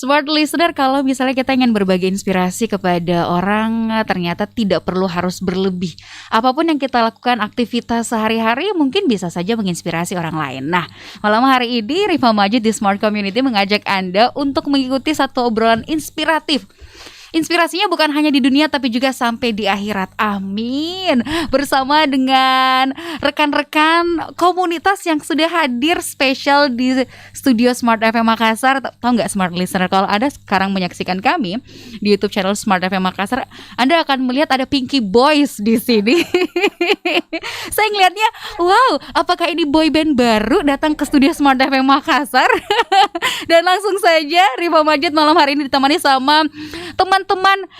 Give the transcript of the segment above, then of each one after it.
Smart listener, kalau misalnya kita ingin berbagi inspirasi kepada orang, ternyata tidak perlu harus berlebih. Apapun yang kita lakukan, aktivitas sehari-hari mungkin bisa saja menginspirasi orang lain. Nah, malam hari ini Rifa Majid di Smart Community mengajak Anda untuk mengikuti satu obrolan inspiratif. Inspirasinya bukan hanya di dunia tapi juga sampai di akhirat. Amin. Bersama dengan rekan-rekan komunitas yang sudah hadir spesial di studio Smart FM Makassar. Tahu nggak Smart Listener, kalau Anda sekarang menyaksikan kami di YouTube channel Smart FM Makassar, Anda akan melihat ada Pinky Boys di sini. Saya ngelihatnya, wow, apakah ini boy band baru datang ke studio Smart FM Makassar? Dan langsung saja Rifa Majid malam hari ini ditemani sama teman-teman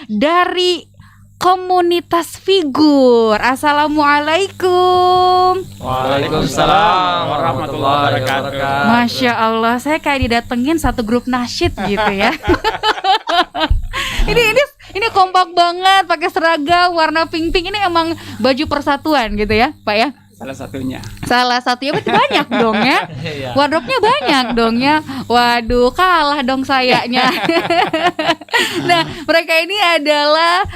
dari komunitas figur. Assalamualaikum. Waalaikumsalam warahmatullahi wabarakatuh. Masya Allah, saya kayak didatengin satu grup nasyid gitu ya. Ini kompak banget, pakai seragam warna pink-pink. Ini emang baju persatuan gitu ya, Pak ya? Salah satunya berarti banyak dong ya. Wardrobe-nya banyak dong ya. Waduh, kalah dong sayanya. Nah, mereka ini adalah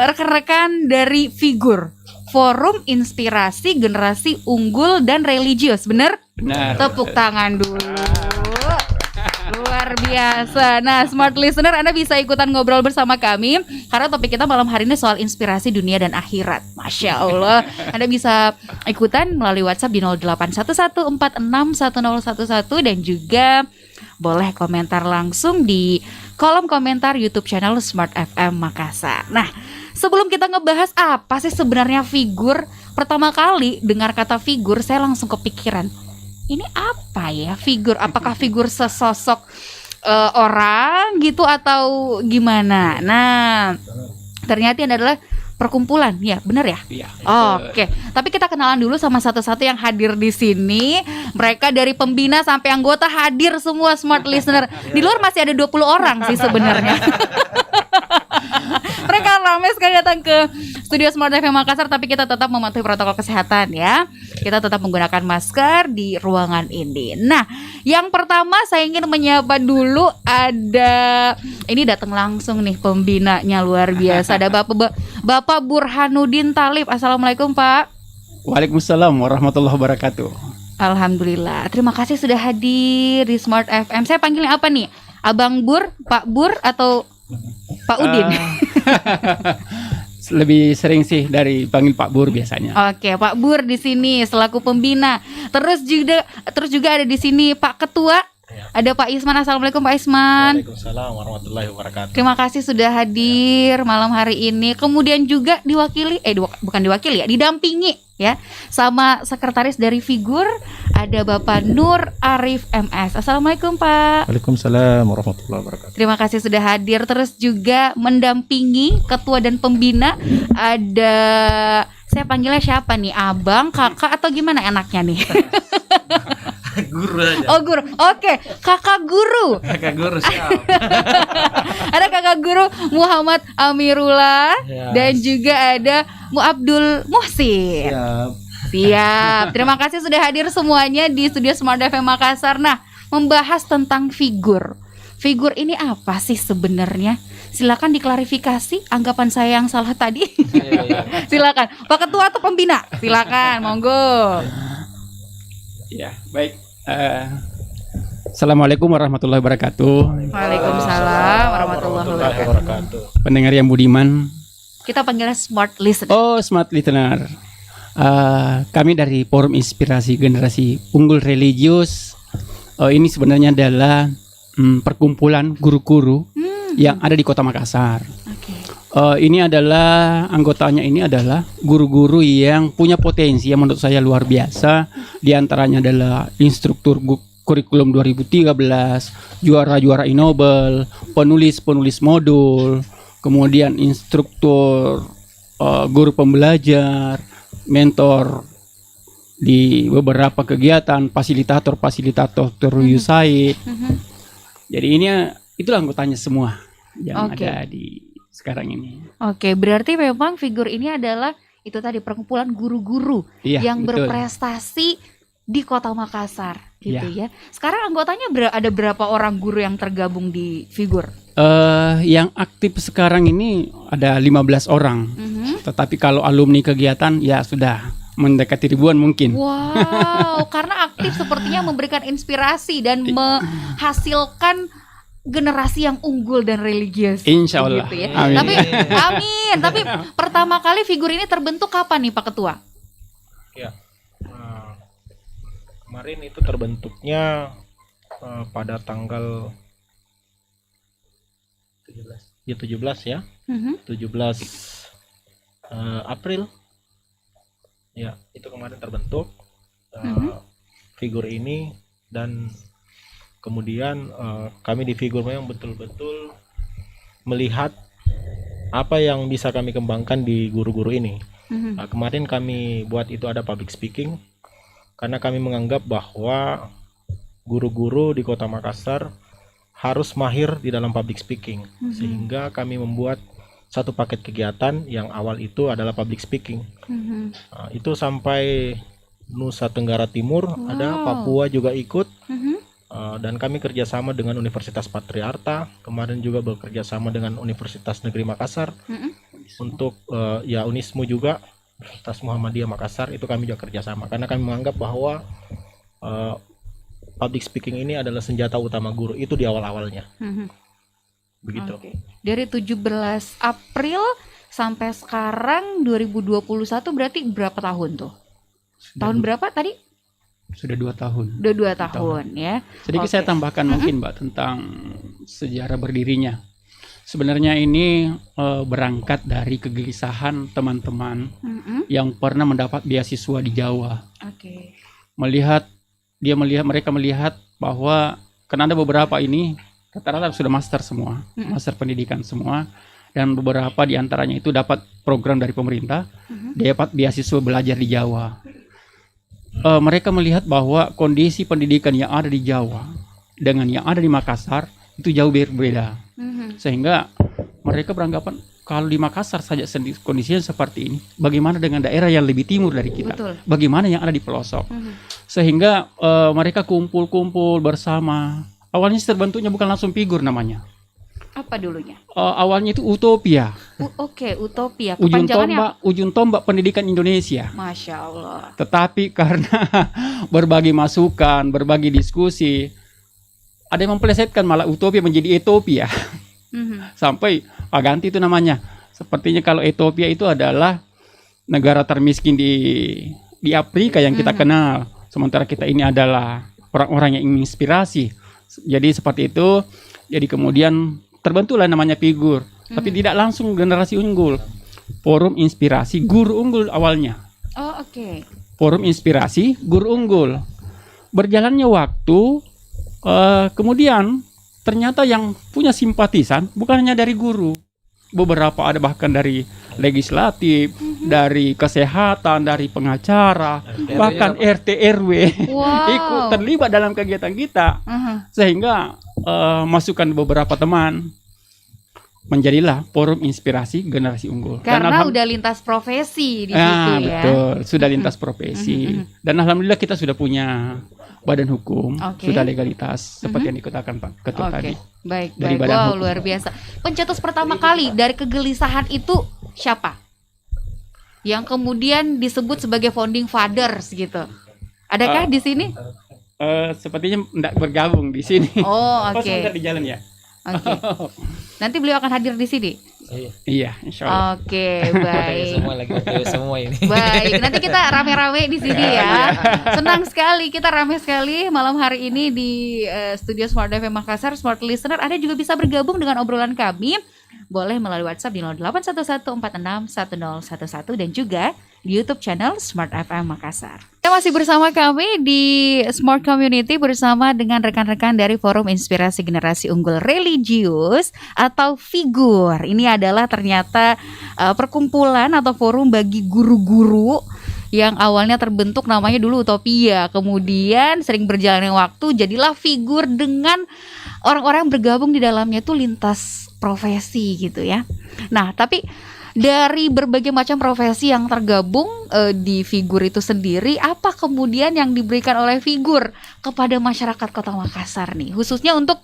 rekan-rekan dari Figur, Forum Inspirasi Generasi Unggul dan Religius. Bener? Benar. Tepuk tangan dulu. Luar biasa. Nah, Smart Listener, Anda bisa ikutan ngobrol bersama kami karena topik kita malam hari ini soal inspirasi dunia dan akhirat. Masya Allah. Anda bisa ikutan melalui WhatsApp di 0811461011 dan juga boleh komentar langsung di kolom komentar YouTube channel Smart FM Makassar. Nah, sebelum kita ngebahas apa sih sebenarnya figur, pertama kali dengar kata figur saya langsung kepikiran, ini apa ya figur? Apakah figur sesosok orang gitu atau gimana? Nah, ternyata ini adalah perkumpulan, ya benar ya? Iya. Oke, tapi kita kenalan dulu sama satu-satu yang hadir di sini. Mereka dari pembina sampai anggota hadir semua, Smart Listener. Di luar masih ada 20 orang sih sebenarnya. Mereka ramai sekali datang ke studio Smart FM Makassar, tapi kita tetap mematuhi protokol kesehatan ya. Kita tetap menggunakan masker di ruangan ini. Nah, yang pertama saya ingin menyapa dulu, ada ini datang langsung nih pembinanya, luar biasa. Ada Bapak Burhanuddin Talib. Assalamualaikum Pak. Waalaikumsalam warahmatullahi wabarakatuh. Alhamdulillah. Terima kasih sudah hadir di Smart FM. Saya panggilnya apa nih? Abang Bur, Pak Bur atau Pak Udin? Lebih sering sih dari panggil Pak Bur biasanya. Oke, Pak Bur di sini selaku pembina. Terus juga ada di sini Pak Ketua. Ada Pak Isman. Assalamualaikum Pak Isman. Waalaikumsalam warahmatullahi wabarakatuh. Terima kasih sudah hadir malam hari ini. Kemudian juga diwakili, bukan diwakili ya, didampingi ya sama sekretaris dari Figur, ada Bapak Nur Arif MS. Assalamualaikum Pak. Waalaikumsalam warahmatullahi wabarakatuh. Terima kasih sudah hadir. Terus juga mendampingi ketua dan pembina, ada, saya panggilnya siapa nih? Abang, kakak atau gimana enaknya nih? Guru aja. Oh guru, oke, kakak guru. Kakak guru siap. Ada kakak guru Muhammad Amirullah Ya. dan juga ada Mu Abdul Muhsin. Siap. Siap. Terima kasih sudah hadir semuanya di studio Smart FM Makassar. Nah, membahas tentang figur. Figur ini apa sih sebenarnya? Silakan diklarifikasi anggapan saya yang salah tadi. Silakan. Pak Ketua atau pembina? Silakan, monggo. Ya, baik. Assalamualaikum warahmatullahi wabarakatuh. Waalaikumsalam warahmatullahi wabarakatuh. Pendengar yang budiman. Kita panggilnya Smart Listener. Oh, Smart Listener. Kami dari Forum Inspirasi Generasi Unggul Religius. Ini sebenarnya adalah perkumpulan guru-guru yang ada di Kota Makassar. Oke. Ini adalah anggotanya, ini adalah guru-guru yang punya potensi yang menurut saya luar biasa. Di antaranya adalah instruktur kurikulum 2013, juara-juara Inobel, penulis modul, kemudian instruktur, guru pembelajar, mentor di beberapa kegiatan, fasilitator USAID. Jadi ini itulah anggotanya semua yang ada di sekarang ini. Oke, berarti memang figur ini adalah itu tadi perkumpulan guru-guru yang betul. berprestasi di Kota Makassar gitu ya. Sekarang anggotanya ada berapa orang guru yang tergabung di Figur? Yang aktif sekarang ini ada 15 orang. Tetapi kalau alumni kegiatan ya sudah mendekati ribuan mungkin. Wow, karena aktif sepertinya memberikan inspirasi dan menghasilkan generasi yang unggul dan religius. Insya Allah. Gitu ya. Amin. Amin. Tapi pertama kali Figur ini terbentuk kapan nih Pak Ketua? Ya. Kemarin itu terbentuknya pada tanggal 17 ya. 17 April. Ya, itu kemarin terbentuk Figur ini, dan kemudian kami di Figur memang betul-betul melihat apa yang bisa kami kembangkan di guru-guru ini. Kemarin kami buat itu ada public speaking karena kami menganggap bahwa guru-guru di Kota Makassar harus mahir di dalam public speaking, sehingga kami membuat satu paket kegiatan yang awal itu adalah public speaking. Itu sampai Nusa Tenggara Timur, ada Papua juga ikut, dan kami kerjasama dengan Universitas Patriarta, kemarin juga bekerja sama dengan Universitas Negeri Makassar, untuk ya Unismu juga, Universitas Muhammadiyah Makassar, itu kami juga kerjasama karena kami menganggap bahwa public speaking ini adalah senjata utama guru itu di awal-awalnya. Begitu. Okay. Dari 17 April sampai sekarang 2021 berarti berapa tahun tuh? Tahun berapa tadi? Sudah 2 tahun. Udah 2 tahun ya. Sedikit saya tambahkan mungkin Mbak tentang sejarah berdirinya. Sebenarnya ini berangkat dari kegelisahan teman-teman yang pernah mendapat beasiswa di Jawa. Oke. Mereka melihat bahwa kan ada beberapa ini rata-rata sudah master semua, master pendidikan semua, dan beberapa di antaranya itu dapat program dari pemerintah, dapat beasiswa belajar di Jawa. Mereka melihat bahwa kondisi pendidikan yang ada di Jawa dengan yang ada di Makassar itu jauh berbeda, sehingga mereka beranggapan kalau di Makassar saja kondisinya seperti ini, bagaimana dengan daerah yang lebih timur dari kita? Betul. Bagaimana yang ada di pelosok? Sehingga mereka kumpul-kumpul bersama. Awalnya terbentuknya bukan langsung Figur namanya. Apa dulunya? Awalnya itu Utopia. Oke, Utopia. Kepanjangannya Ujung tombak pendidikan Indonesia. Masya Allah. Tetapi karena berbagi masukan, berbagi diskusi, ada yang mempelesetkan malah Utopia menjadi Etopia. Sampai ganti itu namanya. Sepertinya kalau Etopia itu adalah negara termiskin di Afrika yang kita kenal. Sementara kita ini adalah orang-orang yang ingin inspirasi. Jadi seperti itu. Jadi kemudian terbentuklah namanya Figur. Tapi tidak langsung generasi unggul. Forum Inspirasi Guru Unggul awalnya. Oh, oke. Forum Inspirasi Guru Unggul. Berjalannya waktu, kemudian ternyata yang punya simpatisan bukan hanya dari guru. Beberapa ada bahkan dari legislatif, dari kesehatan, dari pengacara, bahkan RT RW ikut terlibat dalam kegiatan kita. Sehingga masukan beberapa teman menjadilah Forum Inspirasi Generasi Unggul. Karena udah lintas profesi di situ ya. Betul, sudah lintas profesi. Dan alhamdulillah kita sudah punya badan hukum, sudah legalitas seperti yang dikatakan Pak Ketua tadi. Baik, dari baik. badan Wow, hukum. luar biasa. Pencetus pertama kali dari kegelisahan itu siapa? Yang kemudian disebut sebagai founding fathers gitu. Adakah di sini? Sepertinya tidak bergabung di sini. Oh, oke. Sebentar di jalan ya. Oke. Nanti beliau akan hadir di sini. Iya, insya Allah. Oke, baik. Semua lagi semua ini. Baik, nanti kita rame-rame di sini ya. Senang sekali, kita rame sekali malam hari ini di studio Smart FM Makassar. Smart Listener, Anda juga bisa bergabung dengan obrolan kami. Boleh melalui WhatsApp di 0811461011 dan juga di YouTube channel Smart FM Makassar. Kita masih bersama kami di Smart Community bersama dengan rekan-rekan dari Forum Inspirasi Generasi Unggul Religius atau Figur. Ini adalah ternyata perkumpulan atau forum bagi guru-guru yang awalnya terbentuk namanya dulu Utopia. Kemudian sering berjalannya waktu jadilah Figur dengan orang-orang yang bergabung di dalamnya tuh lintas profesi gitu ya. Nah, tapi dari berbagai macam profesi yang tergabung di figur itu sendiri, apa kemudian yang diberikan oleh figur kepada masyarakat Kota Makassar nih, khususnya untuk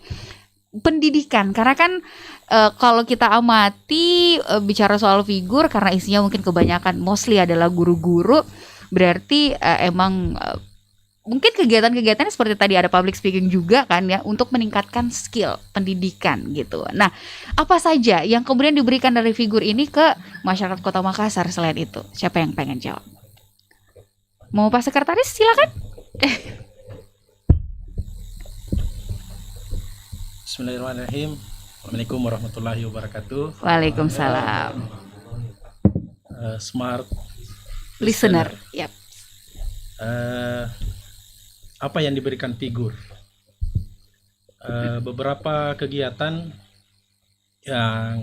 pendidikan? Karena kan kalau kita amati bicara soal figur, karena isinya mungkin kebanyakan mostly adalah guru-guru, berarti emang mungkin kegiatan-kegiatannya seperti tadi ada public speaking juga kan ya, untuk meningkatkan skill pendidikan gitu. Nah, apa saja yang kemudian diberikan dari figur ini ke masyarakat Kota Makassar selain itu? Siapa yang pengen jawab? Mau Pak Sekretaris, silakan. Bismillahirrahmanirrahim. Assalamualaikum warahmatullahi wabarakatuh. Waalaikumsalam. Smart Listener. Yap. Apa yang diberikan figur? Beberapa kegiatan yang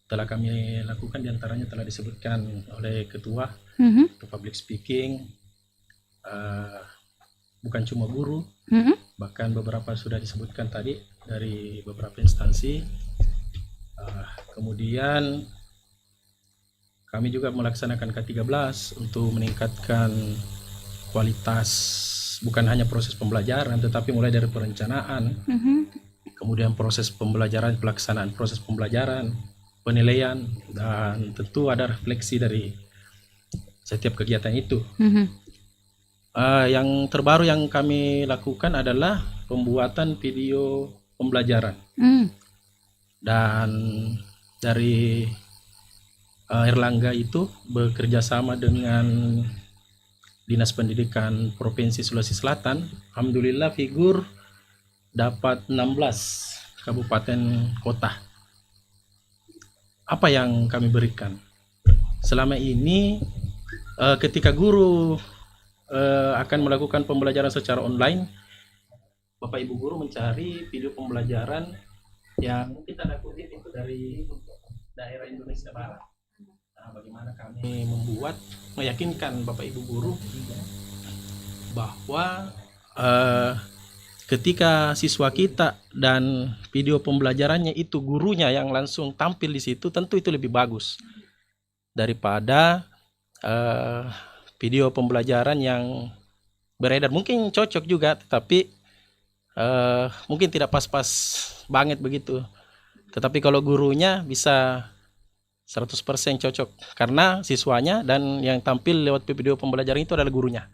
telah kami lakukan diantaranya telah disebutkan oleh ketua, untuk public speaking, bukan cuma guru, bahkan beberapa sudah disebutkan tadi dari beberapa instansi. Kemudian kami juga melaksanakan K13 untuk meningkatkan kualitas bukan hanya proses pembelajaran, tetapi mulai dari perencanaan, kemudian proses pembelajaran, pelaksanaan proses pembelajaran, penilaian, dan tentu ada refleksi dari setiap kegiatan itu. Yang terbaru yang kami lakukan adalah pembuatan video pembelajaran. Dan dari Erlangga itu bekerja sama dengan Dinas Pendidikan Provinsi Sulawesi Selatan. Alhamdulillah figur dapat 16 kabupaten kota. Apa yang kami berikan? Selama ini ketika guru akan melakukan pembelajaran secara online, Bapak Ibu guru mencari video pembelajaran yang kita kutip itu dari daerah Indonesia Barat. Nah, bagaimana kami meyakinkan Bapak Ibu guru bahwa ketika siswa kita dan video pembelajarannya itu gurunya yang langsung tampil di situ, tentu itu lebih bagus daripada video pembelajaran yang beredar. Mungkin cocok juga, tetapi mungkin tidak pas-pas banget begitu. Tetapi kalau gurunya bisa 100% cocok, karena siswanya dan yang tampil lewat video pembelajaran itu adalah gurunya.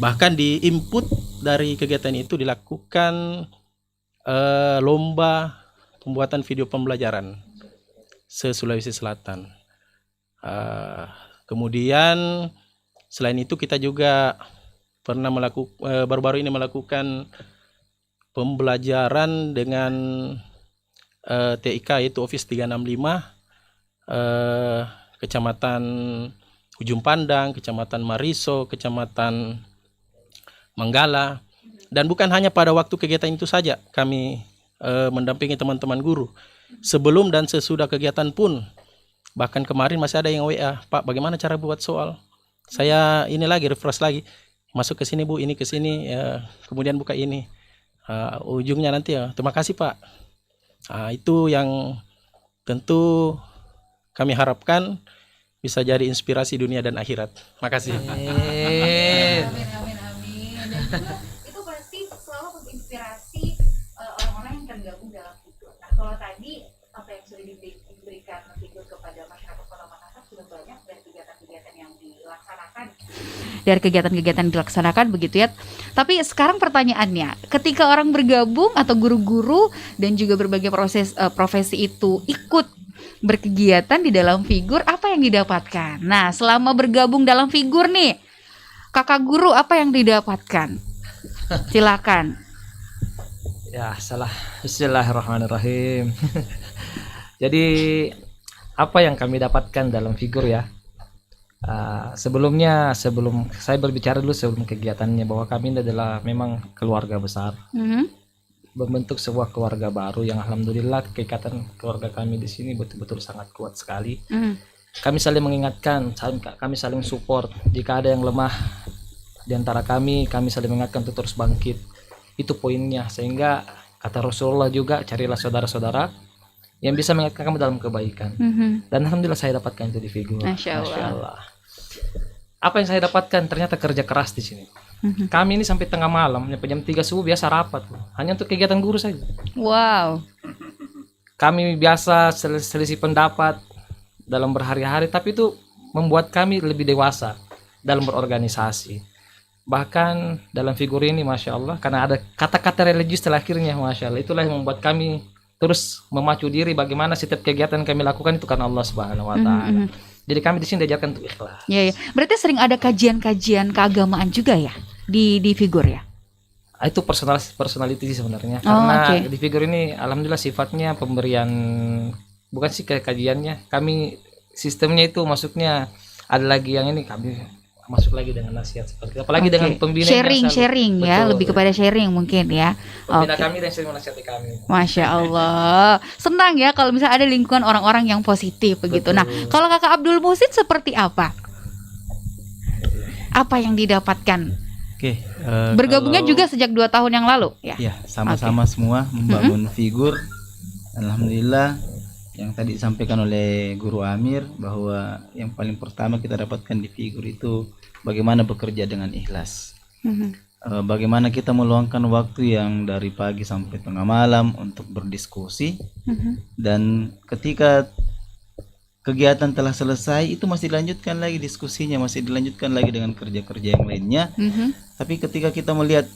Bahkan di input dari kegiatan itu dilakukan lomba pembuatan video pembelajaran se-Sulawesi Selatan. Kemudian selain itu kita juga pernah baru-baru ini melakukan pembelajaran dengan TIK, yaitu Office 365, Kecamatan Ujung Pandang, Kecamatan Mariso, Kecamatan Manggala. Dan bukan hanya pada waktu kegiatan itu saja kami mendampingi teman-teman guru. Sebelum dan sesudah kegiatan pun, bahkan kemarin masih ada yang WA, Pak, bagaimana cara buat soal? Saya ini lagi, refresh lagi, masuk ke sini Bu, ini ke sini, kemudian buka ini, ujungnya nanti ya, terima kasih Pak. Itu yang tentu kami harapkan bisa jadi inspirasi dunia dan akhirat. Makasih. Amin. Dan juga itu pasti selalu menginspirasi orang-orang yang tergabung dalam figur. Nah, kalau tadi apa yang sudah diberikan figur kepada masyarakat Kota Makassar sudah banyak dari kegiatan-kegiatan yang dilaksanakan. Dari kegiatan-kegiatan yang dilaksanakan begitu ya. Tapi sekarang pertanyaannya, ketika orang bergabung atau guru-guru dan juga berbagai profesi itu ikut berkegiatan di dalam figur, apa yang didapatkan? Nah, selama bergabung dalam figur nih, kakak guru apa yang didapatkan? Silakan. Ya, salah. Bismillahirrahmanirrahim. Jadi, apa yang kami dapatkan dalam figur ya? Sebelum saya berbicara dulu sebelum kegiatannya, bahwa kami adalah memang keluarga besar. Membentuk sebuah keluarga baru yang alhamdulillah keikatan keluarga kami di sini betul-betul sangat kuat sekali. Kami saling mengingatkan, kami saling support. Jika ada yang lemah di antara kami saling mengingatkan untuk terus bangkit. Itu poinnya. Sehingga kata Rasulullah juga, carilah saudara-saudara yang bisa mengingatkan kamu dalam kebaikan. Dan alhamdulillah saya dapatkan itu di figur. Masya Allah. Apa yang saya dapatkan ternyata kerja keras di sini. Kami ini sampai tengah malam, sampai jam 3 subuh biasa rapat, hanya untuk kegiatan guru saja. Wow. Kami biasa selisih pendapat dalam berhari-hari, tapi itu membuat kami lebih dewasa dalam berorganisasi. Bahkan dalam figur ini, Masya Allah, karena ada kata-kata religius terakhirnya, Masya Allah, itulah yang membuat kami terus memacu diri bagaimana setiap kegiatan kami lakukan itu karena Allah Subhanahu wa Ta'ala. Jadi kami di sini diajarkan untuk ikhlas. Ya, ya. Berarti sering ada kajian-kajian keagamaan juga ya di figur ya? Itu personality sih sebenarnya. Karena oke. di figur ini alhamdulillah sifatnya pemberian, bukan sih kajiannya. Kami sistemnya itu masuknya ada lagi yang ini kami masuk lagi dengan nasihat seperti itu. Apalagi Oke. dengan pembina yang sharing ya, Betul. lebih kepada sharing mungkin ya. Pembina Oke. kami dan sering menasihati kami. Masya Allah, senang ya kalau misalnya ada lingkungan orang-orang yang positif begitu. Betul. Nah, kalau Kakak Abdul Muhsin seperti apa? Apa yang didapatkan? Oke, Bergabungnya kalau- juga sejak 2 tahun yang lalu ya? Ya, sama-sama semua membangun figur. Alhamdulillah yang tadi disampaikan oleh Guru Amir bahwa yang paling pertama kita dapatkan di figur itu bagaimana bekerja dengan ikhlas. Bagaimana kita meluangkan waktu yang dari pagi sampai tengah malam untuk berdiskusi, dan ketika kegiatan telah selesai itu masih dilanjutkan lagi diskusinya, masih dilanjutkan lagi dengan kerja-kerja yang lainnya. Tapi ketika kita melihat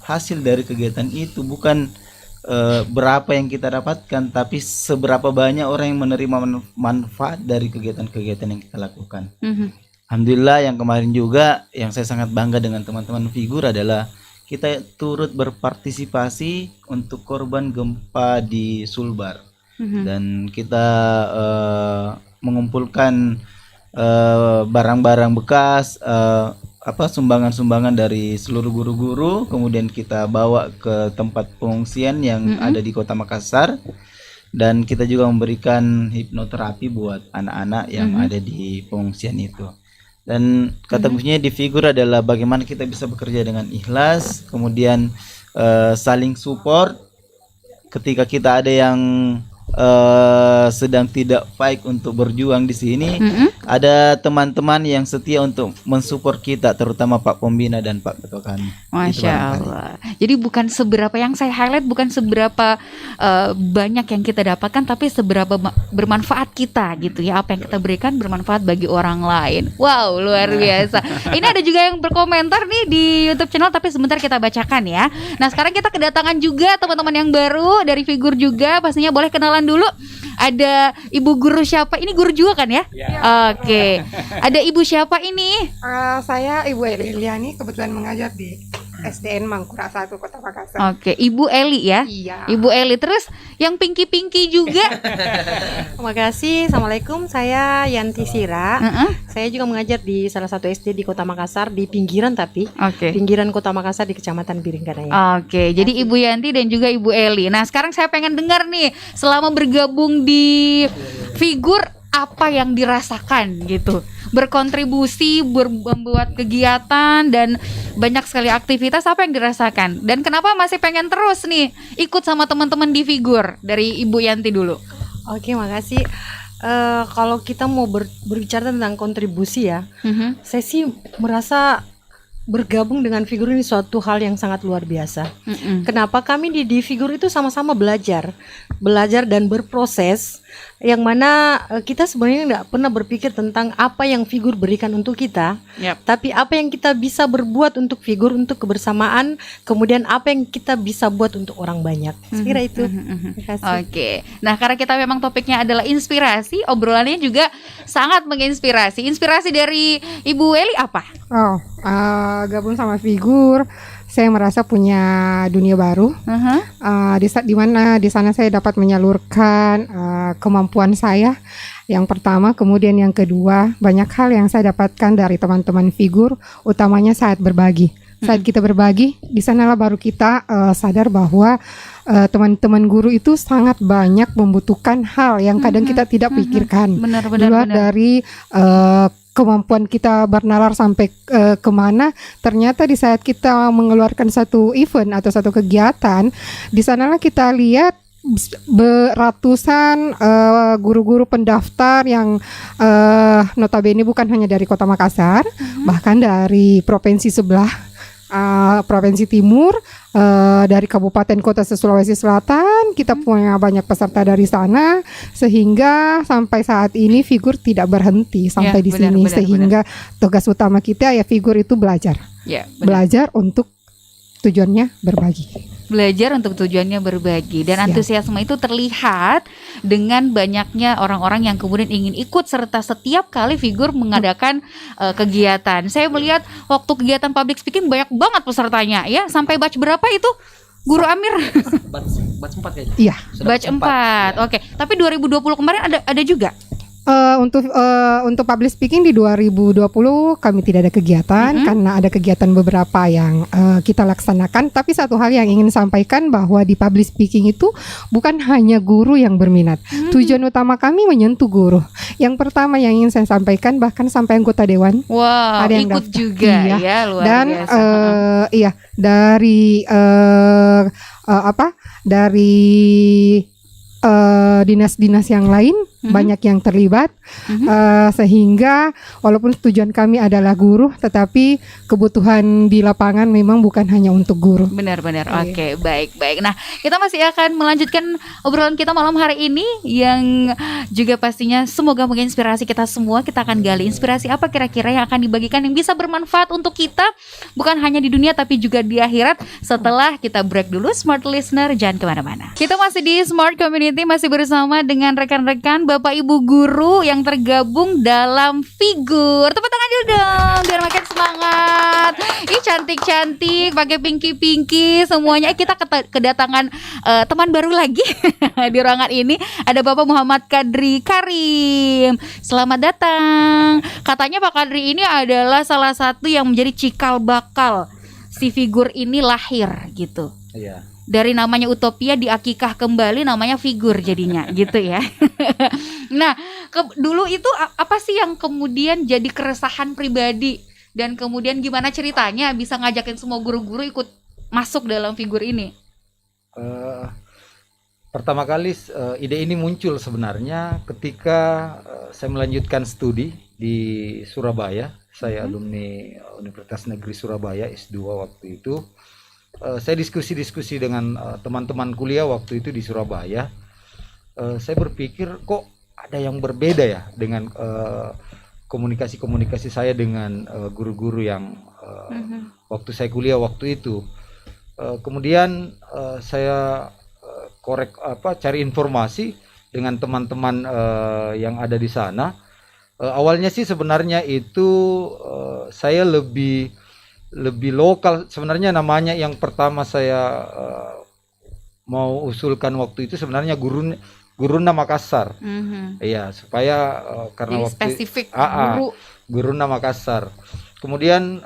hasil dari kegiatan itu bukan berapa yang kita dapatkan, tapi seberapa banyak orang yang menerima manfaat dari kegiatan-kegiatan yang kita lakukan. Alhamdulillah yang kemarin juga yang saya sangat bangga dengan teman-teman figur adalah kita turut berpartisipasi untuk korban gempa di Sulbar. Dan kita mengumpulkan barang-barang bekas, sumbangan-sumbangan dari seluruh guru-guru, kemudian kita bawa ke tempat pengungsian yang ada di Kota Makassar, dan kita juga memberikan hipnoterapi buat anak-anak yang ada di pengungsian itu. Dan kata kuncinya di figur adalah bagaimana kita bisa bekerja dengan ikhlas, kemudian saling support ketika kita ada yang sedang tidak baik untuk berjuang di sini. Ada teman-teman yang setia untuk mensupport kita, terutama Pak Pembina dan Pak Ketua kami. Itu Masya barangkali. Allah. Jadi bukan seberapa yang saya highlight, bukan seberapa banyak yang kita dapatkan, tapi seberapa bermanfaat kita gitu ya. Apa yang kita berikan bermanfaat bagi orang lain. Wow, luar biasa. Ini ada juga yang berkomentar nih di YouTube channel, tapi sebentar kita bacakan ya. Nah, sekarang kita kedatangan juga teman-teman yang baru dari figur juga. Pastinya boleh kenalan dulu. Ada Ibu Guru siapa? Ini guru juga kan ya? Oke. Ada Ibu siapa ini? Saya Ibu Eliani, kebetulan mengajar di SDN Mangkurat 1 Kota Makassar. Oke, Ibu Eli ya. Iya. Ibu Eli, terus yang pinky-pinky juga. Terima kasih. Assalamualaikum. Saya Yanti Sira. Saya juga mengajar di salah satu SD di Kota Makassar, di pinggiran tapi Oke. pinggiran Kota Makassar di Kecamatan Biringkanaya. Oke, jadi Ibu Yanti dan juga Ibu Eli. Nah, sekarang saya pengen dengar nih, selama bergabung di figur apa yang dirasakan gitu. Berkontribusi, membuat kegiatan dan banyak sekali aktivitas, apa yang dirasakan? Dan kenapa masih pengen terus nih ikut sama teman-teman di figur? Dari Ibu Yanti dulu. Oke, makasih. Kalau kita mau berbicara tentang kontribusi ya, saya sih merasa bergabung dengan figur ini suatu hal yang sangat luar biasa. Kenapa kami di figur itu sama-sama belajar dan berproses, yang mana kita sebenarnya nggak pernah berpikir tentang apa yang figur berikan untuk kita, tapi apa yang kita bisa berbuat untuk figur, untuk kebersamaan, kemudian apa yang kita bisa buat untuk orang banyak. Saya kira itu. Terima kasih. Oke, nah karena kita memang topiknya adalah inspirasi, obrolannya juga sangat menginspirasi. Inspirasi dari Ibu Eli apa? Gabung sama figur, saya merasa punya dunia baru. Di mana di sana saya dapat menyalurkan kemampuan saya. Yang pertama, kemudian yang kedua, banyak hal yang saya dapatkan dari teman-teman figur, utamanya saat berbagi. Saat kita berbagi, di sanalah baru kita sadar bahwa teman-teman guru itu sangat banyak membutuhkan hal yang kadang kita tidak pikirkan. Di luar dari kemampuan kita bernalar sampai kemana, ternyata di saat kita mengeluarkan satu event atau satu kegiatan, di sanalah kita lihat beratusan guru-guru pendaftar yang notabene bukan hanya dari Kota Makassar, bahkan dari provinsi sebelah, provinsi timur, dari kabupaten kota Sulawesi Selatan. Kita punya banyak peserta dari sana, sehingga sampai saat ini Figur tidak berhenti sampai di sini. Sehingga tugas utama kita ya Figur itu belajar, belajar untuk tujuannya berbagi. Belajar untuk tujuannya berbagi, dan antusiasme itu terlihat dengan banyaknya orang-orang yang kemudian ingin ikut serta setiap kali Figur mengadakan kegiatan. Saya melihat waktu kegiatan public speaking banyak banget pesertanya ya, sampai batch berapa itu Guru Amir? Batch 4 kayaknya. Iya. Batch 4. Oke. Tapi 2020 kemarin ada juga. Untuk public speaking di 2020 kami tidak ada kegiatan karena ada kegiatan beberapa yang kita laksanakan. Tapi satu hal yang ingin sampaikan bahwa di public speaking itu bukan hanya guru yang berminat. Tujuan utama kami menyentuh guru. Yang pertama yang ingin saya sampaikan, bahkan sampai anggota dewan. Wow, ada yang ikut daftar. juga ya, luar Dan biasa. Dari dari dinas-dinas yang lain banyak yang terlibat, sehingga walaupun tujuan kami adalah guru, tetapi kebutuhan di lapangan memang bukan hanya untuk guru. Benar-benar. Oke, baik. Nah, kita masih akan melanjutkan obrolan kita malam hari ini yang juga pastinya semoga menginspirasi kita semua. Kita akan gali inspirasi apa kira-kira yang akan dibagikan yang bisa bermanfaat untuk kita, bukan hanya di dunia tapi juga di akhirat. Setelah kita break dulu, Smart Listener, jangan kemana-mana. Kita masih di Smart Community, masih bersama dengan rekan-rekan Bapak Ibu guru yang tergabung dalam Figur. Tepuk tangan dulu dong biar makin semangat. Ih, cantik-cantik, pakai pinky-pinky semuanya. Kita kedatangan teman baru lagi di ruangan ini. Ada Bapak Muhammad Kadri Karim. Selamat datang. Katanya Pak Kadri ini adalah salah satu yang menjadi cikal bakal si Figur ini lahir gitu. Iya. Dari namanya Utopia diakikah kembali namanya Figur jadinya gitu ya. Nah, dulu itu apa sih yang kemudian jadi keresahan pribadi, dan kemudian gimana ceritanya bisa ngajakin semua guru-guru ikut masuk dalam Figur ini? Pertama kali ide ini muncul sebenarnya ketika saya melanjutkan studi di Surabaya. Saya alumni Universitas Negeri Surabaya S2 waktu itu. Saya diskusi-diskusi dengan teman-teman kuliah waktu itu di Surabaya. Saya berpikir kok ada yang berbeda ya dengan komunikasi-komunikasi saya dengan guru-guru yang waktu saya kuliah waktu itu. Kemudian saya cari informasi dengan teman-teman yang ada di sana. Awalnya sih sebenarnya itu saya lebih lokal sebenarnya. Namanya yang pertama saya mau usulkan waktu itu sebenarnya Guruna Makassar. Iya, supaya karena Jadi waktu spesifik guru. Guruna Makassar. Kemudian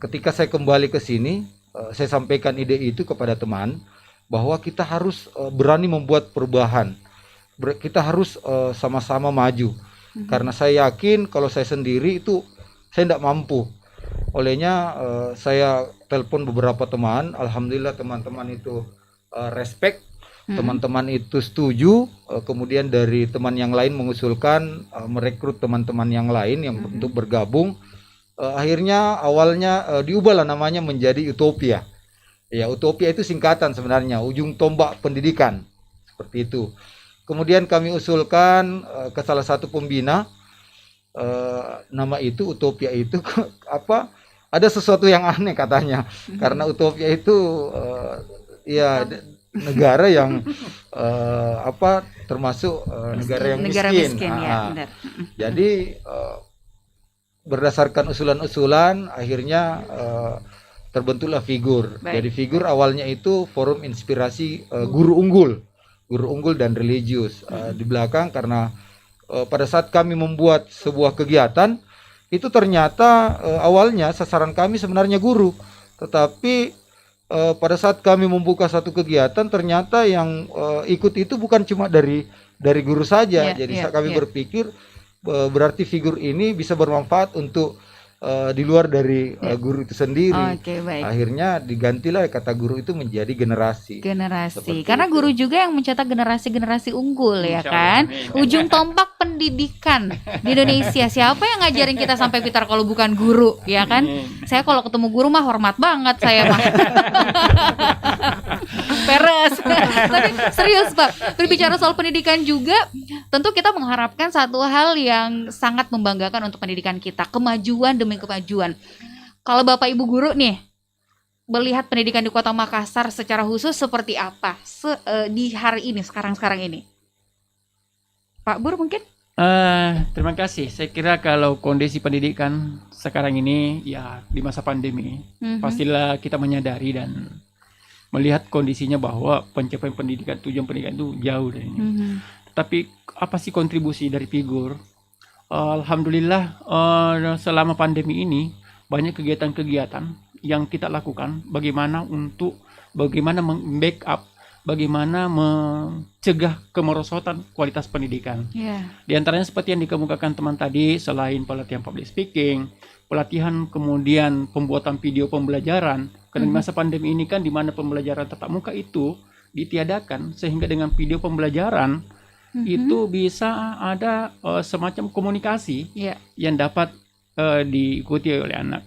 ketika saya kembali ke sini, saya sampaikan ide itu kepada teman bahwa kita harus berani membuat perubahan. Kita harus sama-sama maju. Karena saya yakin kalau saya sendiri itu saya tidak mampu. Olehnya saya telepon beberapa teman, alhamdulillah teman-teman itu respect, teman-teman itu setuju. Kemudian dari teman yang lain mengusulkan merekrut teman-teman yang lain yang untuk bergabung. Akhirnya awalnya diubahlah namanya menjadi Utopia. Ya, Utopia itu singkatan sebenarnya, ujung tombak pendidikan, seperti itu. Kemudian kami usulkan ke salah satu pembina. Nama itu Utopia itu ada sesuatu yang aneh katanya, karena Utopia itu negara yang termasuk negara yang miskin. Ya, benar. Jadi berdasarkan usulan-usulan akhirnya terbentuklah Figur. Baik. Jadi Figur awalnya itu forum inspirasi guru unggul dan religius. Di belakang karena pada saat kami membuat sebuah kegiatan itu ternyata awalnya sasaran kami sebenarnya guru, tetapi pada saat kami membuka satu kegiatan ternyata yang ikut itu bukan cuma dari guru saja. Jadi kami berpikir berarti Figur ini bisa bermanfaat untuk di luar dari guru itu sendiri. Oke, baik. Akhirnya digantilah kata guru itu menjadi generasi. Generasi. Seperti Karena itu. guru juga yang mencetak generasi-generasi unggul ya Insya kan. Allah, amin. Ujung tombak pendidikan di Indonesia. Siapa yang ngajarin kita sampai pintar kalau bukan guru, ya kan? Saya kalau ketemu guru mah hormat banget saya mah. Peres. Tapi serius Pak, berbicara soal pendidikan juga, tentu kita mengharapkan satu hal yang sangat membanggakan untuk pendidikan kita, kemajuan demi kemajuan. Kalau Bapak Ibu guru nih melihat pendidikan di Kota Makassar secara khusus seperti apa di hari ini, sekarang ini? Pak Bur mungkin? Terima kasih. Saya kira kalau kondisi pendidikan sekarang ini ya di masa pandemi, pastilah kita menyadari dan melihat kondisinya bahwa pencapaian pendidikan, tujuan pendidikan itu jauh dari ini. Tapi apa sih kontribusi dari figur? Alhamdulillah selama pandemi ini banyak kegiatan-kegiatan yang kita lakukan bagaimana membackup, bagaimana mencegah kemerosotan kualitas pendidikan. Di antaranya seperti yang dikemukakan teman tadi, selain pelatihan public speaking, pelatihan kemudian pembuatan video pembelajaran. Karena di masa pandemi ini kan di mana pembelajaran tatap muka itu ditiadakan, sehingga dengan video pembelajaran itu bisa ada semacam komunikasi yang dapat diikuti oleh anak.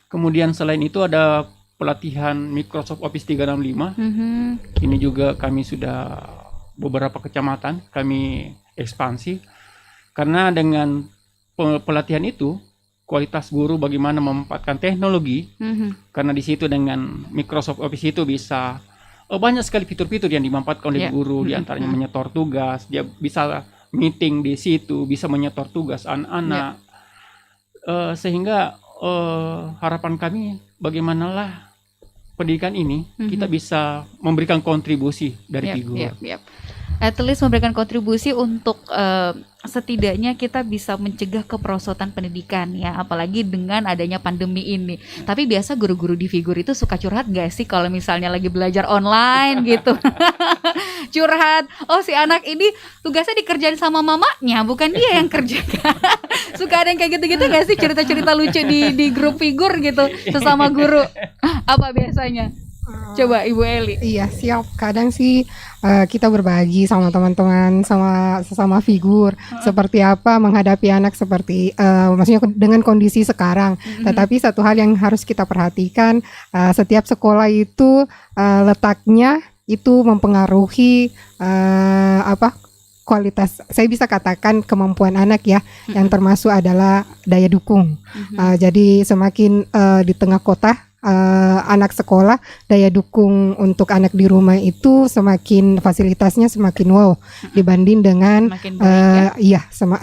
Kemudian selain itu ada pelatihan Microsoft Office 365. Ini juga kami sudah beberapa kecamatan kami ekspansi, karena dengan pelatihan itu kualitas guru bagaimana memanfaatkan teknologi, karena di situ dengan Microsoft Office itu bisa banyak sekali fitur-fitur yang dimanfaatkan oleh guru, diantaranya menyetor tugas, dia bisa meeting di situ, bisa menyetor tugas anak-anak, sehingga harapan kami bagaimanalah pendidikan ini kita bisa memberikan kontribusi dari figur. At least memberikan kontribusi untuk setidaknya kita bisa mencegah keperosotan pendidikan ya, apalagi dengan adanya pandemi ini. Tapi biasa guru-guru di figur itu suka curhat gak sih kalau misalnya lagi belajar online gitu? Curhat, oh si anak ini tugasnya dikerjain sama mamanya, bukan dia yang kerjakan. Suka ada yang kayak gitu-gitu gak sih, cerita-cerita lucu di grup figur gitu sesama guru? Apa biasanya? Coba Ibu Eli. Iya, siap. Kadang sih kita berbagi sama teman-teman, sama sesama figur seperti apa menghadapi anak seperti maksudnya dengan kondisi sekarang. Tetapi satu hal yang harus kita perhatikan, setiap sekolah itu letaknya itu mempengaruhi kualitas, saya bisa katakan kemampuan anak ya, yang termasuk adalah daya dukung. Jadi semakin di tengah kota anak sekolah, daya dukung untuk anak di rumah itu semakin fasilitasnya semakin wow dibanding dengan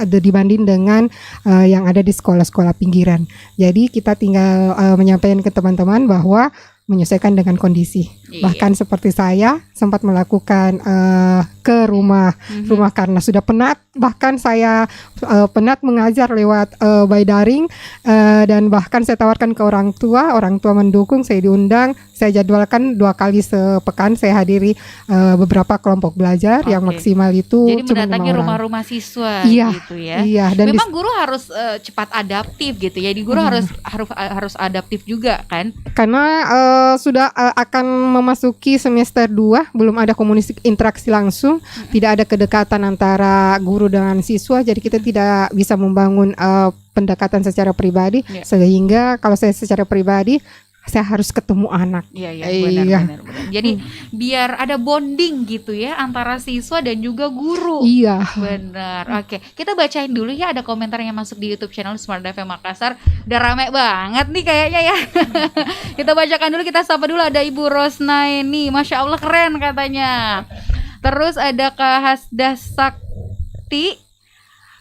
dibanding dengan yang ada di sekolah-sekolah pinggiran. Jadi kita tinggal menyampaikan ke teman-teman bahwa menyesuaikan dengan kondisi. Bahkan seperti saya sempat melakukan ke rumah karena sudah penat. Bahkan saya penat mengajar lewat by daring, dan bahkan saya tawarkan ke orang tua mendukung, saya diundang, saya jadwalkan 2 kali sepekan saya hadiri beberapa kelompok belajar yang maksimal itu. Jadi mendatangi rumah-rumah siswa gitu ya. Iya, dan memang guru harus cepat adaptif gitu ya. Di guru harus adaptif juga kan? Karena sudah akan memasuki semester 2, belum ada komunikasi interaksi langsung, tidak ada kedekatan antara guru dengan siswa, jadi kita tidak bisa membangun pendekatan secara pribadi, sehingga kalau saya secara pribadi saya harus ketemu anak. Benar. Jadi biar ada bonding gitu ya antara siswa dan juga guru. Iya. Benar. Oke, kita bacain dulu ya, ada komentar yang masuk di YouTube channel Smart FM Makassar. Udah rame banget nih kayaknya ya. Kita bacakan dulu, kita sapa dulu. Ada Ibu Rosnaini, Masya Allah keren katanya. Terus ada Kak Hasdah Sakti,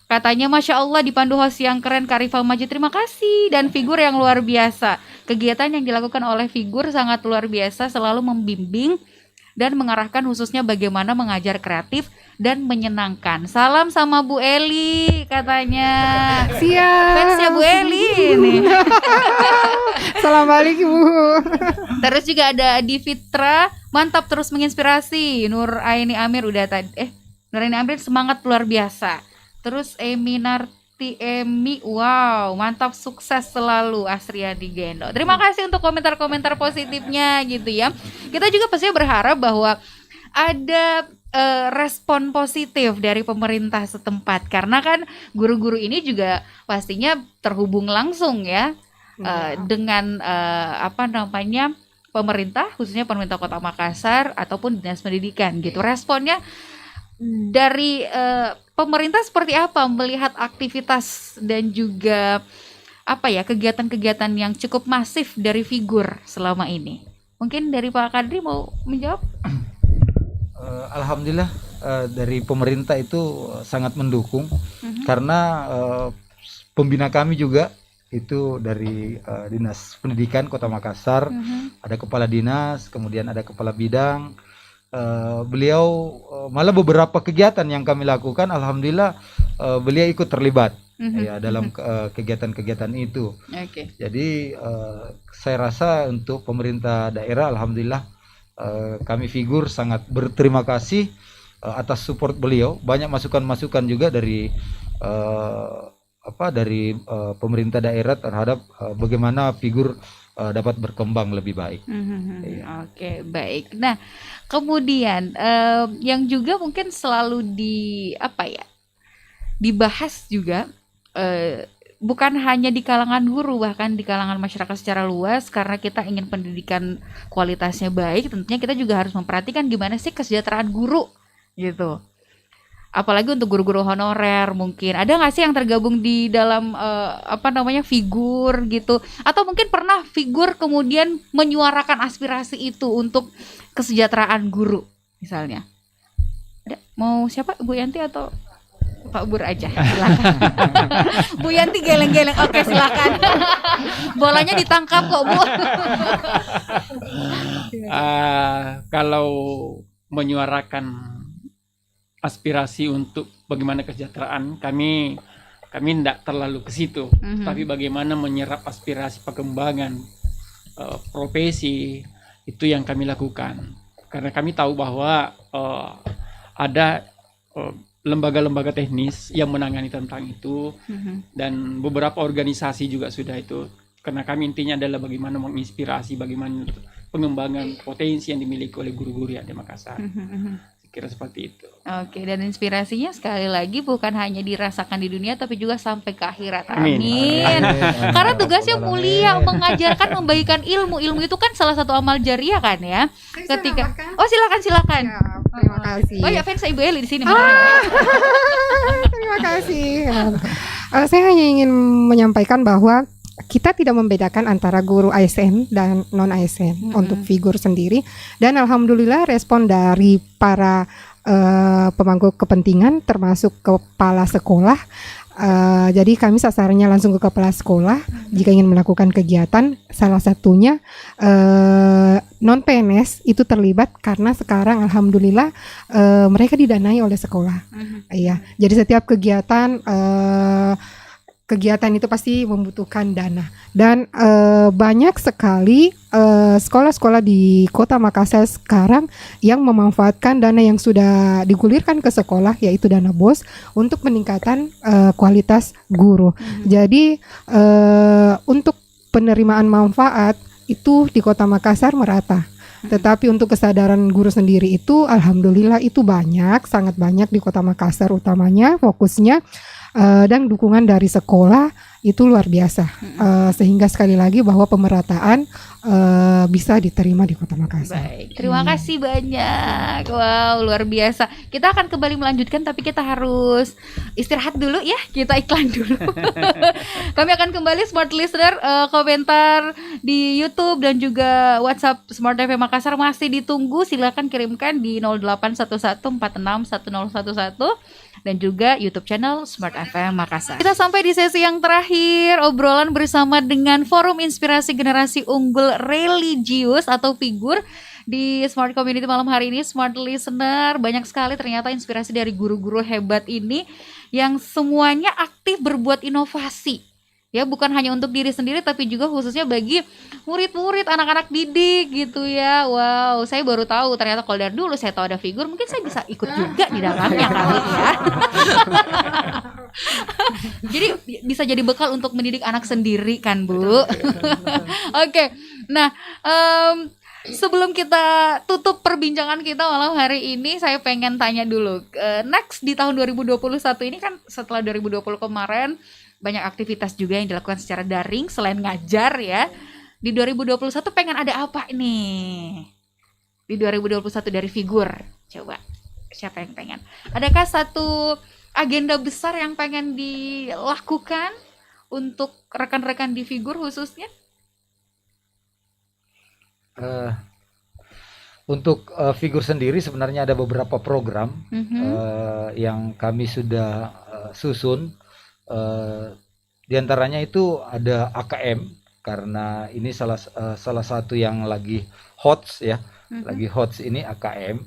katanya Masya Allah dipandu host yang keren, Kak Rifah Majid, terima kasih. Dan figur yang luar biasa. Kegiatan yang dilakukan oleh figur sangat luar biasa, selalu membimbing dan mengarahkan khususnya bagaimana mengajar kreatif dan menyenangkan. Salam sama Bu Eli katanya. Siap. Fansnya Bu Eli ini. Salam balik Bu. Terus juga ada Adi Fitra, mantap terus menginspirasi. Nur Aini Amir udah tadi. Nur Aini Amir semangat luar biasa. Terus Eminar Esti Emi. Wow, mantap, sukses selalu Asriani Gendo. Terima kasih untuk komentar-komentar positifnya gitu ya. Kita juga pasti berharap bahwa ada respon positif dari pemerintah setempat, karena kan guru-guru ini juga pastinya terhubung langsung ya dengan pemerintah, khususnya pemerintah Kota Makassar ataupun Dinas Pendidikan gitu. Responnya dari pemerintah seperti apa melihat aktivitas dan juga kegiatan-kegiatan yang cukup masif dari Figur selama ini? Mungkin dari Pak Kadri mau menjawab? Alhamdulillah dari pemerintah itu sangat mendukung karena pembina kami juga itu dari Dinas Pendidikan Kota Makassar, ada kepala dinas, kemudian ada kepala bidang. Beliau malah beberapa kegiatan yang kami lakukan, alhamdulillah beliau ikut terlibat ya dalam kegiatan-kegiatan itu. Jadi saya rasa untuk pemerintah daerah, alhamdulillah kami Figur sangat berterima kasih atas support beliau. Banyak masukan-masukan juga dari pemerintah daerah terhadap bagaimana Figur dapat berkembang lebih baik. Oke, baik. Nah, kemudian yang juga mungkin selalu dibahas juga bukan hanya di kalangan guru, bahkan di kalangan masyarakat secara luas, karena kita ingin pendidikan kualitasnya baik, tentunya kita juga harus memperhatikan gimana sih kesejahteraan guru gitu. Apalagi untuk guru-guru honorer, mungkin ada nggak sih yang tergabung di dalam Figur gitu, atau mungkin pernah Figur kemudian menyuarakan aspirasi itu untuk kesejahteraan guru misalnya? Ada, mau siapa, Bu Yanti atau Pak Bur aja? Silakan. Bu Yanti geleng-geleng. Oke, silakan. Bolanya ditangkap kok, Bu. Kalau menyuarakan aspirasi untuk bagaimana kesejahteraan, kami tidak terlalu ke situ, tapi bagaimana menyerap aspirasi perkembangan profesi, itu yang kami lakukan. Karena kami tahu bahwa ada lembaga-lembaga teknis yang menangani tentang itu, dan beberapa organisasi juga sudah itu. Karena kami intinya adalah bagaimana menginspirasi, bagaimana pengembangan potensi yang dimiliki oleh guru-guru yang di Makassar. Kira seperti itu. Oke, dan inspirasinya sekali lagi bukan hanya dirasakan di dunia tapi juga sampai ke akhirat. Amin. Karena tugasnya mulia, mengajarkan, membagikan ilmu. Ilmu itu kan salah satu amal jariah kan ya. Ketika silakan. Ya, terima kasih. Oh ya, fans Ibu Eli di sini. Terima kasih. Saya hanya ingin menyampaikan bahwa kita tidak membedakan antara guru ASN dan non ASN untuk Figur sendiri, dan alhamdulillah respon dari para pemangku kepentingan termasuk kepala sekolah. Jadi kami sasarannya langsung ke kepala sekolah jika ingin melakukan kegiatan. Salah satunya non PNS itu terlibat karena sekarang alhamdulillah mereka didanai oleh sekolah. Iya, jadi setiap kegiatan itu pasti membutuhkan dana, dan banyak sekali sekolah-sekolah di Kota Makassar sekarang yang memanfaatkan dana yang sudah digulirkan ke sekolah, yaitu dana BOS, untuk peningkatan kualitas guru. Jadi untuk penerimaan manfaat itu di Kota Makassar merata. Tetapi untuk kesadaran guru sendiri itu alhamdulillah itu sangat banyak di Kota Makassar utamanya fokusnya, dan dukungan dari sekolah itu luar biasa, sehingga sekali lagi bahwa pemerataan bisa diterima di Kota Makassar. Baik, terima kasih banyak. Wow, luar biasa. Kita akan kembali melanjutkan, tapi kita harus istirahat dulu ya. Kita iklan dulu. Kami akan kembali, Smart Listener. Komentar di YouTube dan juga WhatsApp Smart FM Makassar masih ditunggu. Silakan kirimkan di 0811461011 dan juga YouTube channel Smart FM Makassar. Kita sampai di sesi yang terakhir, obrolan bersama dengan Forum Inspirasi Generasi Unggul Religius atau Figur di Smart Community malam hari ini. Smart Listener, banyak sekali ternyata inspirasi dari guru-guru hebat ini yang semuanya aktif berbuat inovasi. Ya, bukan hanya untuk diri sendiri tapi juga khususnya bagi murid-murid, anak-anak didik gitu ya. Wow, saya baru tahu ternyata kalau dari dulu saya tahu ada Figur, mungkin saya bisa ikut juga di dalamnya kali ya. Jadi bisa jadi bekal untuk mendidik anak sendiri kan, Bu. Oke. Nah, sebelum kita tutup perbincangan kita malam hari ini, saya pengen tanya dulu. Next di tahun 2021 ini kan, setelah 2020 kemarin banyak aktivitas juga yang dilakukan secara daring selain ngajar ya. Di 2021 pengen ada apa nih? Di 2021 dari Figur. Coba, siapa yang pengen? Adakah satu agenda besar yang pengen dilakukan untuk rekan-rekan di Figur khususnya? Untuk Figur sendiri sebenarnya ada beberapa program yang kami sudah susun. Di antaranya itu ada AKM, karena ini salah satu yang lagi hots ya, lagi hots ini AKM.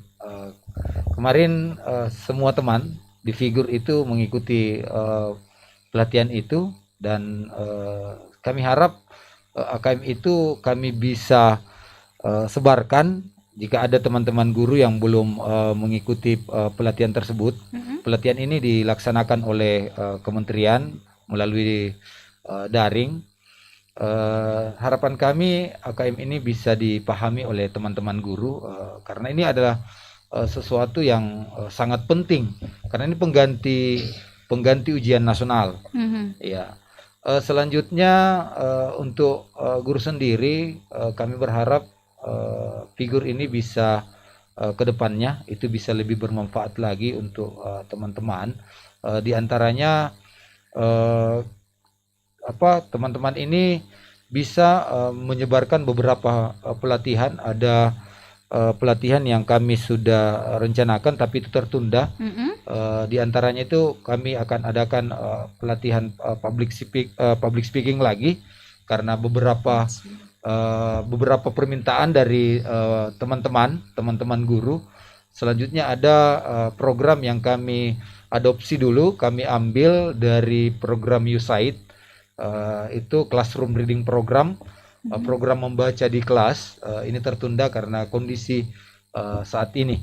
Kemarin semua teman di Figur itu mengikuti pelatihan itu, dan kami harap AKM itu kami bisa sebarkan jika ada teman-teman guru yang belum mengikuti pelatihan tersebut. Pelatihan ini dilaksanakan oleh kementerian melalui daring. Harapan kami AKM ini bisa dipahami oleh teman-teman guru, karena ini adalah sesuatu yang sangat penting, karena ini pengganti ujian nasional. Ya. Selanjutnya untuk guru sendiri, kami berharap Figur ini bisa kedepannya itu bisa lebih bermanfaat lagi untuk teman-teman. Di antaranya teman-teman ini bisa menyebarkan beberapa pelatihan. Ada pelatihan yang kami sudah rencanakan tapi itu tertunda. Di antaranya itu kami akan adakan pelatihan public speaking lagi, karena beberapa permintaan dari teman-teman guru. Selanjutnya ada program yang kami adopsi dulu, kami ambil dari program USAID, itu classroom reading program, program membaca di kelas. Ini tertunda karena kondisi saat ini.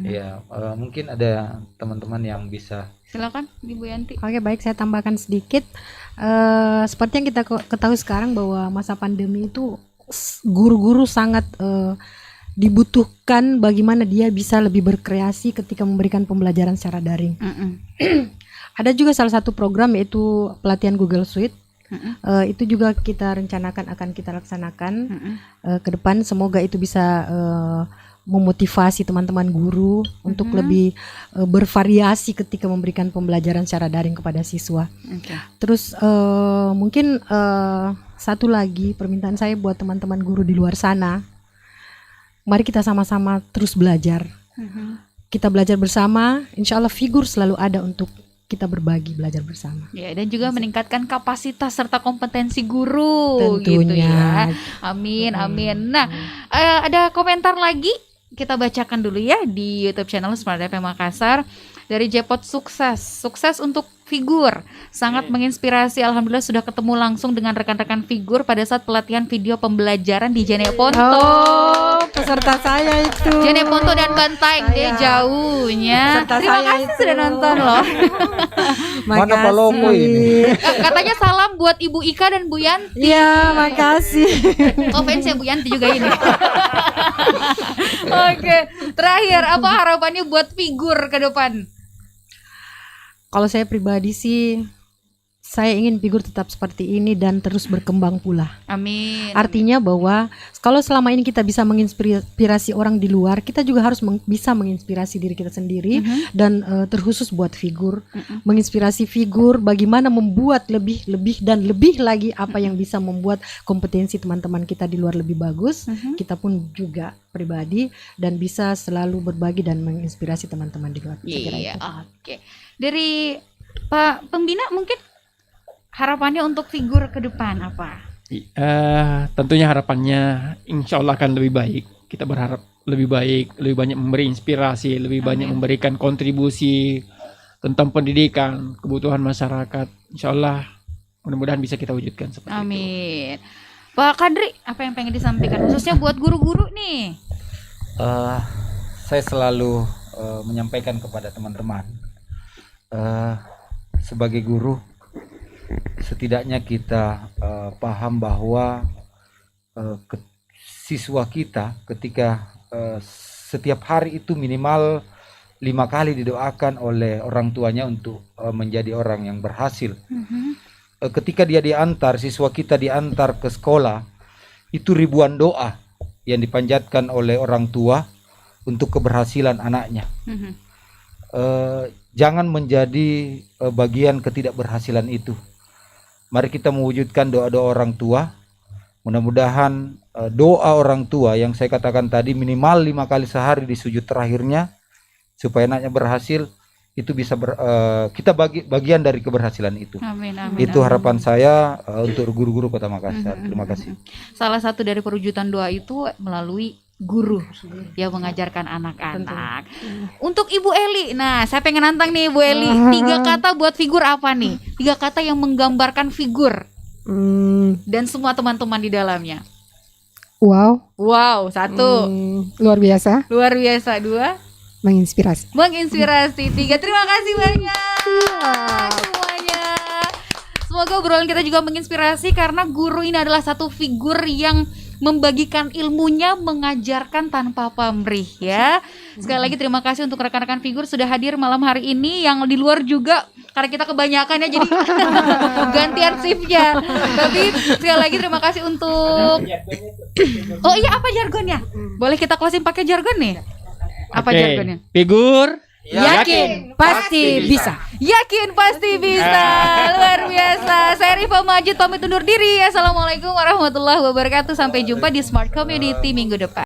Ya, mungkin ada teman-teman yang bisa. Silakan Ibu Yanti. Oke, baik, saya tambahkan sedikit. Seperti yang kita ketahui sekarang bahwa masa pandemi itu guru-guru sangat dibutuhkan bagaimana dia bisa lebih berkreasi ketika memberikan pembelajaran secara daring. Ada juga salah satu program yaitu pelatihan Google Suite. Itu juga kita rencanakan akan kita laksanakan ke depan. Semoga itu bisa memotivasi teman-teman guru untuk lebih bervariasi ketika memberikan pembelajaran secara daring kepada siswa. Terus mungkin satu lagi permintaan saya buat teman-teman guru di luar sana, mari kita sama-sama terus belajar. Kita belajar bersama, insya Allah Figur selalu ada untuk kita berbagi, belajar bersama. Ya, dan juga meningkatkan kapasitas serta kompetensi guru. Tentunya. Gitu ya. Amin, amin. Nah, ada komentar lagi. Kita bacakan dulu ya di YouTube channel Smart FM Makassar. Dari Jepot sukses untuk Figur, sangat menginspirasi. Alhamdulillah sudah ketemu langsung dengan rekan-rekan Figur pada saat pelatihan video pembelajaran di Jeneponto. Oh, peserta saya itu. Jeneponto dan Bantaeng deh jauhnya. Terima kasih sudah nonton loh. Mana Palombo ini? Katanya salam buat Ibu Ika dan Bu Yanti. Iya, makasih. Oh, fans ya Bu Yanti juga ini. Oke, terakhir apa harapannya buat Figur ke depan? Kalau saya pribadi sih, saya ingin Figur tetap seperti ini dan terus berkembang pula. Amin. Artinya bahwa kalau selama ini kita bisa menginspirasi orang di luar, kita juga harus bisa menginspirasi diri kita sendiri. Dan terkhusus buat Figur, menginspirasi Figur bagaimana membuat lebih dan lebih lagi apa yang bisa membuat kompetensi teman-teman kita di luar lebih bagus. Kita pun juga pribadi dan bisa selalu berbagi dan menginspirasi teman-teman di luar. Iya, oke. Dari Pak Pembina mungkin harapannya untuk Figur ke depan apa? Tentunya harapannya insya Allah akan lebih baik. Kita berharap lebih baik, lebih banyak memberi inspirasi, lebih banyak memberikan kontribusi tentang pendidikan, kebutuhan masyarakat. Insya Allah mudah-mudahan bisa kita wujudkan seperti itu. Amin. Pak Kadri, apa yang pengen disampaikan khususnya buat guru-guru nih? Saya selalu menyampaikan kepada teman-teman, sebagai guru setidaknya kita paham bahwa siswa kita ketika setiap hari itu minimal 5 kali didoakan oleh orang tuanya untuk menjadi orang yang berhasil. Ketika dia diantar, siswa kita diantar ke sekolah, itu ribuan doa yang dipanjatkan oleh orang tua untuk keberhasilan anaknya. Jangan menjadi bagian ketidakberhasilan itu. Mari kita mewujudkan doa-doa orang tua. Mudah-mudahan doa orang tua yang saya katakan tadi minimal 5 kali sehari di sujud terakhirnya supaya anaknya berhasil, itu bisa kita bagian dari keberhasilan itu. Amin, amin, Itu amin. harapan saya untuk guru-guru Kota Makassar. Terima kasih. Salah satu dari perwujudan doa itu melalui guru yang mengajarkan anak-anak. Untuk Ibu Eli, nah saya pengen nantang nih Ibu Eli, 3 kata buat figur apa nih? 3 kata yang menggambarkan figur dan semua teman-teman di dalamnya. Wow, Wow, 1, luar biasa, luar biasa. 2, menginspirasi. menginspirasi. 3, terima kasih banyak semuanya. Semoga obrolan kita juga menginspirasi karena guru ini adalah satu figur yang membagikan ilmunya, mengajarkan tanpa pamrih ya. Sekali lagi terima kasih untuk rekan-rekan figur sudah hadir malam hari ini, yang di luar juga karena kita kebanyakan ya jadi gantian shiftnya. Tapi sekali lagi terima kasih untuk oh iya, apa jargonnya? Boleh kita closing pakai jargon nih? Apa Oke, jargonnya? Figur Yakin pasti bisa. Yakin pasti bisa. Luar biasa. Saya Rifa Majid pamit undur diri. Assalamualaikum warahmatullahi wabarakatuh. Sampai jumpa di Smart Community minggu depan.